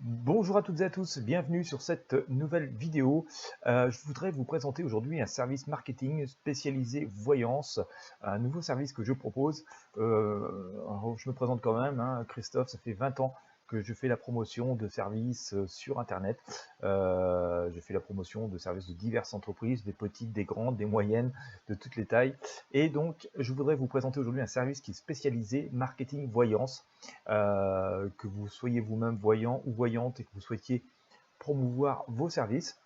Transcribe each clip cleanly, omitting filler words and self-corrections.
Bonjour à toutes et à tous, bienvenue sur cette nouvelle vidéo. Je voudrais vous présenter aujourd'hui un service marketing spécialisé voyance, un nouveau service que je propose. Alors, je me présente quand même, hein, Christophe, ça fait 20 ans que je fais la promotion de services sur Internet. Je fais la promotion de services de diverses entreprises, des petites, des grandes, des moyennes, de toutes les tailles. Et donc, je voudrais vous présenter aujourd'hui un service qui est spécialisé marketing voyance. Que vous soyez vous-même voyant ou voyante et que vous souhaitiez promouvoir vos services,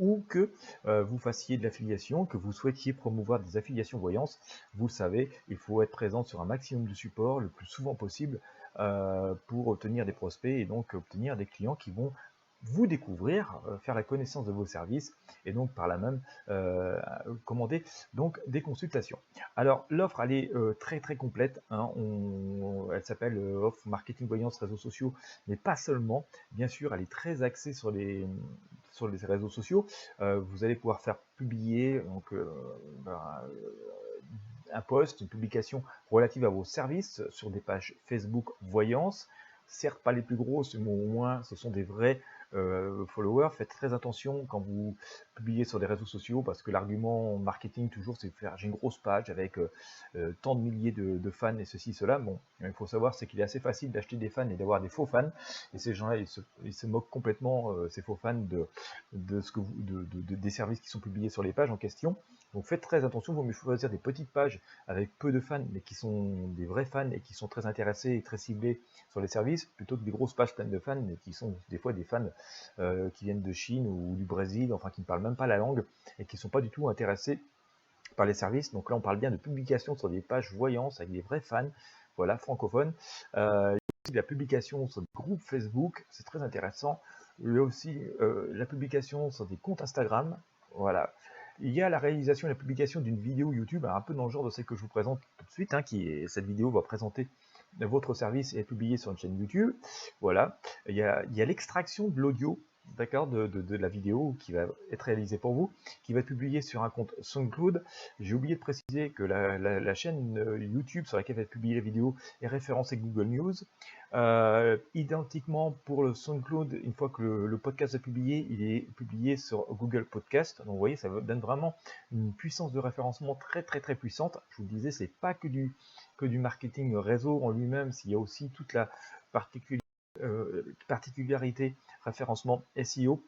ou que vous fassiez de l'affiliation, que vous souhaitiez promouvoir des affiliations voyance, vous le savez, il faut être présent sur un maximum de supports le plus souvent possible pour obtenir des prospects et donc obtenir des clients qui vont vous découvrir, faire la connaissance de vos services et donc par là même commander donc des consultations. Alors l'offre elle est très très complète, hein. Elle s'appelle offre marketing voyance réseaux sociaux, mais pas seulement. Bien sûr, elle est très axée sur les réseaux sociaux. Vous allez pouvoir faire publier donc, un post, une publication relative à vos services sur des pages Facebook voyance. Certes, pas les plus grosses, mais au moins ce sont des vrais followers. Faites très attention quand vous publiez sur des réseaux sociaux, parce que l'argument marketing toujours c'est de faire j'ai une grosse page avec tant de milliers de fans et ceci, cela. Bon, il faut savoir c'est qu'il est assez facile d'acheter des fans et d'avoir des faux fans, et ces gens-là ils se moquent complètement, ces faux fans, des services qui sont publiés sur les pages en question. Donc faites très attention, vous mieux choisir des petites pages avec peu de fans, mais qui sont des vrais fans et qui sont très intéressés et très ciblés sur les services, plutôt que des grosses pages pleines de fans, mais qui sont des fois des fans qui viennent de Chine ou du Brésil, enfin qui ne parlent même pas la langue et qui ne sont pas du tout intéressés par les services. Donc là on parle bien de publication sur des pages voyance avec des vrais fans, voilà, francophones. Il y a aussi de la publication sur des groupes Facebook, c'est très intéressant. Il y a aussi la publication sur des comptes Instagram, voilà. Il y a la réalisation et la publication d'une vidéo YouTube, un peu dans le genre de celle que je vous présente tout de suite, hein, cette vidéo va présenter votre service et est publié sur une chaîne YouTube. Voilà. Il y a l'extraction de l'audio, d'accord, de la vidéo qui va être réalisée pour vous, qui va être publiée sur un compte SoundCloud. J'ai oublié de préciser que la chaîne YouTube sur laquelle va être publiée la vidéo est référencée Google News. Identiquement pour le SoundCloud, une fois que le podcast est publié, il est publié sur Google Podcast. Donc vous voyez, ça donne vraiment une puissance de référencement très très très puissante. Je vous le disais, c'est pas que du marketing réseau en lui-même, s'il y a aussi toute la particularité référencement SEO.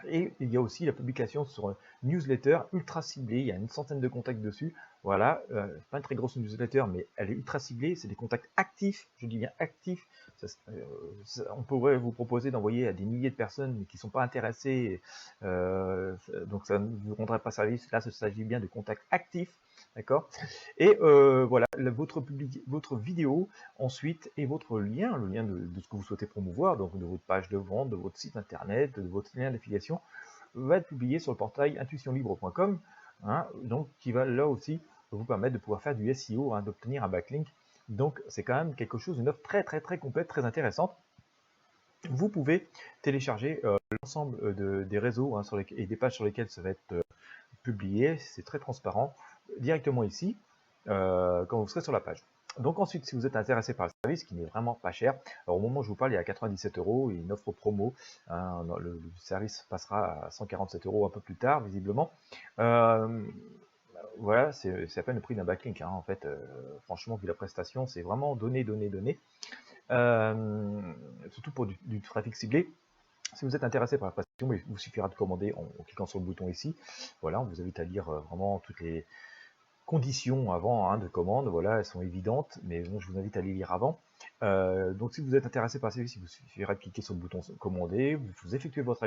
Et il y a aussi la publication sur newsletter ultra ciblée, il y a une centaine de contacts dessus. Voilà, pas une très grosse newsletter, mais elle est ultra ciblée, c'est des contacts actifs, je dis bien actifs. On pourrait vous proposer d'envoyer à des milliers de personnes mais qui ne sont pas intéressées, donc ça ne vous rendra pas service. Là, il s'agit bien de contacts actifs, d'accord. Et voilà, votre vidéo ensuite et votre lien, le lien de ce que vous souhaitez promouvoir, donc de votre page de vente, de votre site internet, de votre lien d'affiliation, va être publié sur le portail intuitionlibre.com, hein, donc qui va là aussi vous permettre de pouvoir faire du SEO, hein, d'obtenir un backlink. Donc c'est quand même quelque chose, une offre très très très complète, très intéressante. Vous pouvez télécharger l'ensemble des réseaux, hein, et des pages sur lesquelles ça va être publié, c'est très transparent, directement ici, quand vous serez sur la page. Donc ensuite, si vous êtes intéressé par le service, qui n'est vraiment pas cher, alors au moment où je vous parle, il est à 97 €, et une offre promo, hein, le service passera à 147 € un peu plus tard, visiblement. Voilà, c'est à peine le prix d'un backlink, hein, en fait, franchement, vu la prestation, c'est vraiment donné, surtout pour du trafic ciblé. Si vous êtes intéressé par la prestation, il vous suffira de commander en cliquant sur le bouton ici. Voilà, on vous invite à lire vraiment toutes les conditions avant, hein, de commande. Voilà, elles sont évidentes, mais bon, je vous invite à les lire avant. Donc si vous êtes intéressé par le service, il vous suffira de cliquer sur le bouton commander, vous effectuez votre